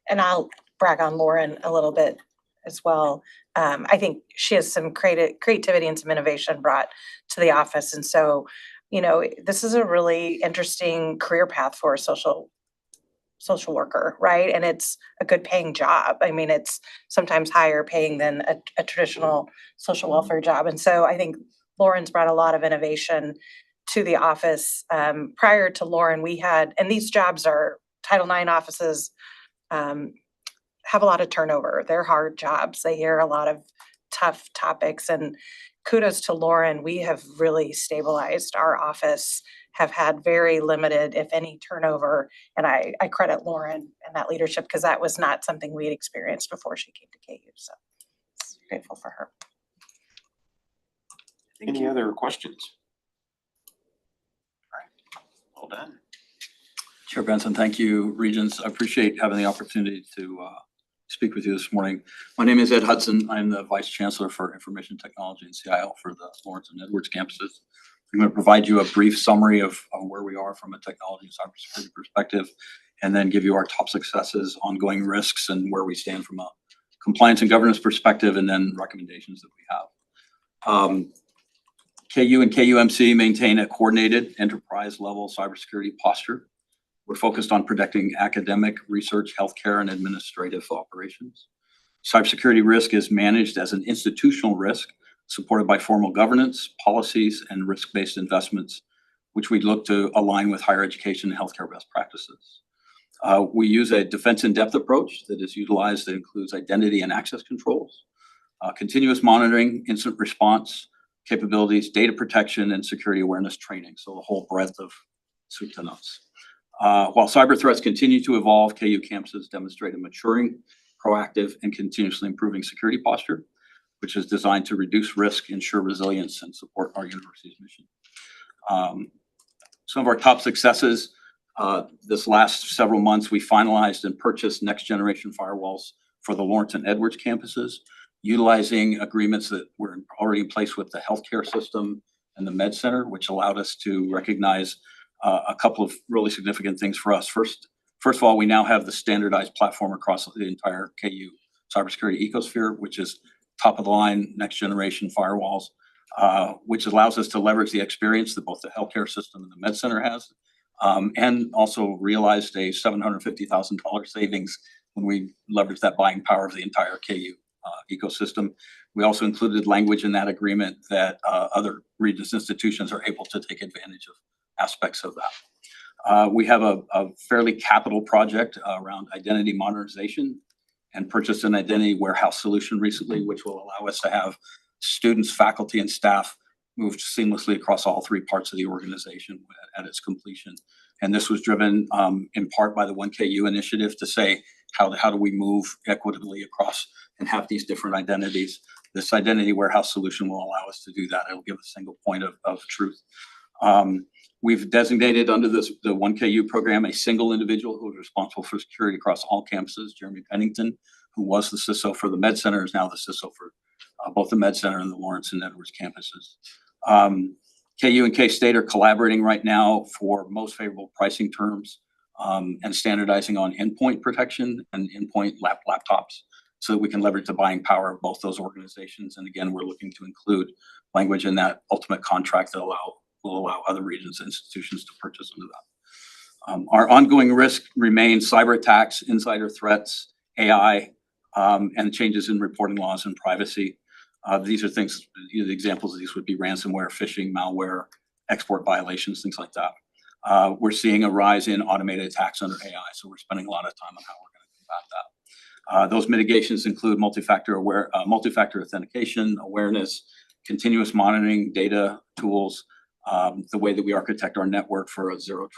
And I'll brag on Lauren a little bit as well. I think she has some creativity and some innovation brought to the office. And so, this is a really interesting career path for a social worker, right? And it's a good paying job. I mean, it's sometimes higher paying than a traditional social welfare job. And so I think Lauren's brought a lot of innovation to the office. Prior to Lauren, we had, and these jobs are Title IX offices, have a lot of turnover. They're hard jobs. They hear a lot of tough topics, and kudos to Lauren. We have really stabilized our office, have had very limited, if any, turnover. And I credit Lauren and that leadership because that was not something we had experienced before she came to KU. So grateful for her. Any other questions? All right, well done. Chair Benson, thank you. Regents, I appreciate having the opportunity to speak with you this morning. My name is Ed Hudson. I'm the Vice Chancellor for Information Technology and CIO for the Lawrence and Edwards campuses. I'm going to provide you a brief summary of where we are from a technology and cybersecurity perspective, and then give you our top successes, ongoing risks, and where we stand from a compliance and governance perspective, and then recommendations that we have. KU and KUMC maintain a coordinated enterprise-level cybersecurity posture. We're focused on protecting academic, research, healthcare, and administrative operations. Cybersecurity risk is managed as an institutional risk, supported by formal governance, policies, and risk-based investments, which we look to align with higher education and healthcare best practices. We use a defense in-depth approach that is utilized that includes identity and access controls, continuous monitoring, incident response capabilities, data protection, and security awareness training. So the whole breadth of soup to nuts. While cyber threats continue to evolve, KU campuses demonstrate a maturing, proactive, and continuously improving security posture, which is designed to reduce risk, ensure resilience, and support our university's mission. Some of our top successes, this last several months, we finalized and purchased next generation firewalls for the Lawrence and Edwards campuses, utilizing agreements that were already in place with the healthcare system and the Med Center, which allowed us to recognize a couple of really significant things for us. First of all, we now have the standardized platform across the entire KU cybersecurity ecosphere, which is top of the line, next generation firewalls, which allows us to leverage the experience that both the healthcare system and the Med Center has, and also realized a $750,000 savings when we leveraged that buying power of the entire KU ecosystem. We also included language in that agreement that other Regents institutions are able to take advantage of aspects of that. We have a fairly capital project around identity modernization and purchased an identity warehouse solution recently, which will allow us to have students, faculty, and staff moved seamlessly across all three parts of the organization at its completion. And this was driven in part by the 1KU initiative to say, how do we move equitably across and have these different identities? This identity warehouse solution will allow us to do that. It'll give a single point of truth. We've designated under the 1KU program a single individual who is responsible for security across all campuses. Jeremy Pennington, who was the CISO for the Med Center, is now the CISO for both the Med Center and the Lawrence and Edwards campuses. KU and K-State are collaborating right now for most favorable pricing terms and standardizing on endpoint protection and endpoint laptops so that we can leverage the buying power of both those organizations. And again, we're looking to include language in that ultimate contract that will allow other Regents and institutions to purchase under that. Our ongoing risk remains cyber attacks, insider threats, AI, and changes in reporting laws and privacy. These are things, the examples of these would be ransomware, phishing, malware, export violations, things like that. We're seeing a rise in automated attacks under AI, so we're spending a lot of time on how we're going to combat that. Those mitigations include multi-factor authentication, awareness, continuous monitoring, data tools, the way that we architect our network for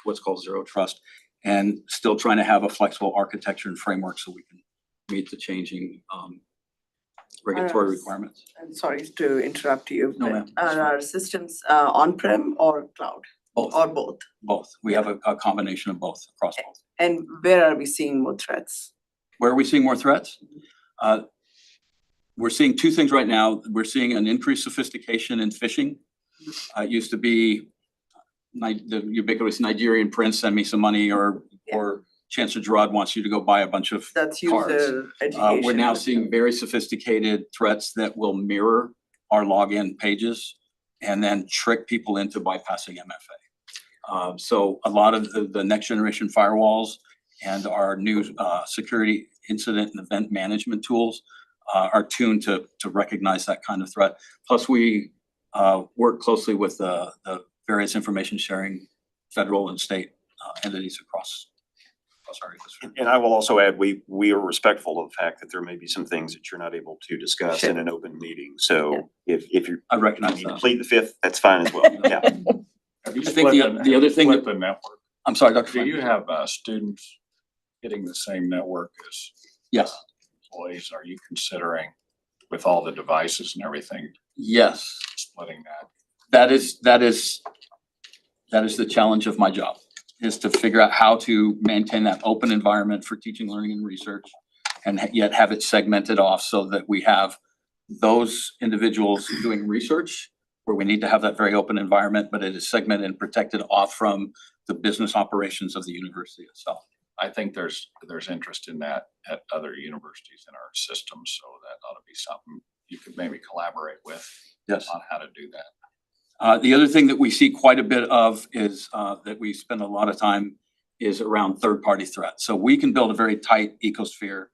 what's called zero trust, and still trying to have a flexible architecture and framework so we can meet the changing regulatory requirements. I'm sorry to interrupt you, No, but ma'am. are our systems on-prem or cloud Both, or both? both. We have a combination of both across both. And where are we seeing more threats? Where are we seeing more threats? We're seeing two things right now. We're seeing an increased sophistication in phishing. It used to be the ubiquitous Nigerian prince, send me some money, or Chancellor Gerard wants you to go buy a bunch of That's cards. user education. We're now seeing very sophisticated threats that will mirror our login pages and then trick people into bypassing MFA. So a lot of the next generation firewalls and our new security incident and event management tools are tuned to recognize that kind of threat. Plus, we work closely with the various information sharing federal and state entities across our ecosystem. And I will also add, we are respectful of the fact that there may be some things that you're not able to discuss in an open meeting. So if you're, I recognize you that. plead the fifth, that's fine as well. Yeah. I think the other thing that, the network, I'm sorry, Dr. do Flynn. you have students getting the same network as Yes, employees? Are you considering, with all the devices and everything, yes. splitting that? That is the challenge of my job, is to figure out how to maintain that open environment for teaching, learning, and research, and yet have it segmented off so that we have those individuals doing research where we need to have that very open environment, but it is segmented and protected off from the business operations of the university itself. I think there's interest in that at other universities in our system, so that ought to be something you could maybe collaborate with Yes. on how to do that. The other thing that we see quite a bit of is that we spend a lot of time is around third-party threats. So we can build a very tight ecosphere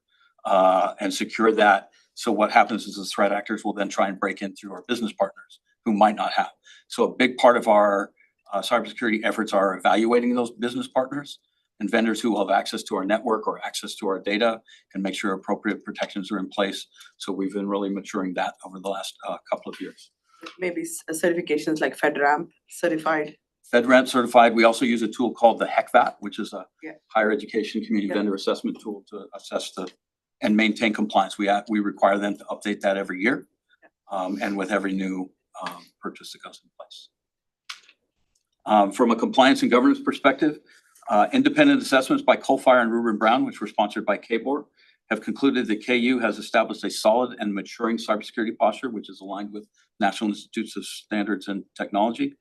and secure that. So what happens is the threat actors will then try and break in through our business partners who might not have. So a big part of our cybersecurity efforts are evaluating those business partners and vendors who will have access to our network or access to our data and make sure appropriate protections are in place. So we've been really maturing that over the last couple of years. Maybe certifications like FedRAMP certified. FedRAMP certified. We also use a tool called the HECVAT, which is a Yeah. higher education community Yeah. vendor assessment tool to assess and maintain compliance. We require them to update that every year, and with every new purchase that goes in place. From a compliance and governance perspective, independent assessments by Coalfire and Ruben Brown, which were sponsored by KBOR, have concluded that KU has established a solid and maturing cybersecurity posture, which is aligned with National Institutes of Standards and Technology.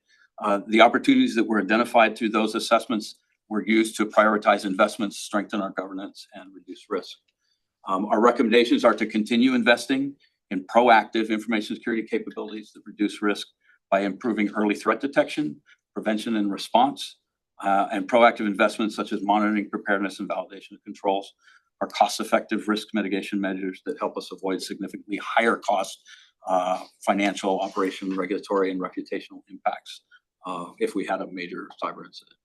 The opportunities that were identified through those assessments were used to prioritize investments, strengthen our governance, and reduce risk. Our recommendations are to continue investing in proactive information security capabilities that reduce risk by improving early threat detection, prevention and response, and proactive investments such as monitoring, preparedness, and validation of controls are cost-effective risk mitigation measures that help us avoid significantly higher cost financial, operation, regulatory, and reputational impacts if we had a major cyber incident.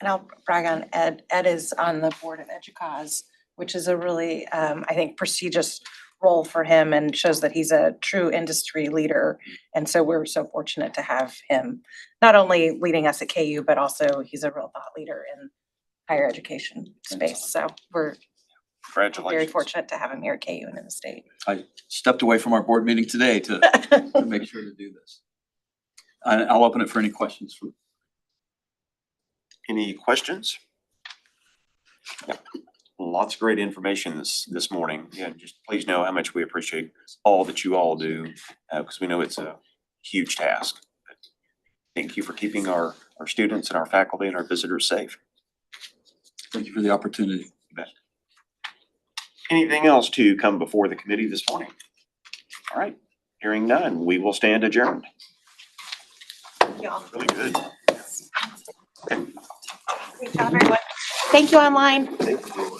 And I'll brag on Ed. Ed is on the board of EDUCAUSE, which is a really, I think, prestigious role for him and shows that he's a true industry leader. And so we're so fortunate to have him not only leading us at KU, but also he's a real thought leader in higher education space. So we're very Congratulations. fortunate to have him here at KU and in the state. I stepped away from our board meeting today to make sure to do this. And I'll open it for any questions from. Any questions? Yeah. Lots of great information this morning. Yeah, just please know how much we appreciate all that you all do, because we know it's a huge task. Thank you for keeping our students and our faculty and our visitors safe. Thank you for the opportunity. You bet. Anything else to come before the committee this morning? All right, hearing none, we will stand adjourned. Thank you all. Really good. Okay. Great job, everyone. Thank you online. Thank you.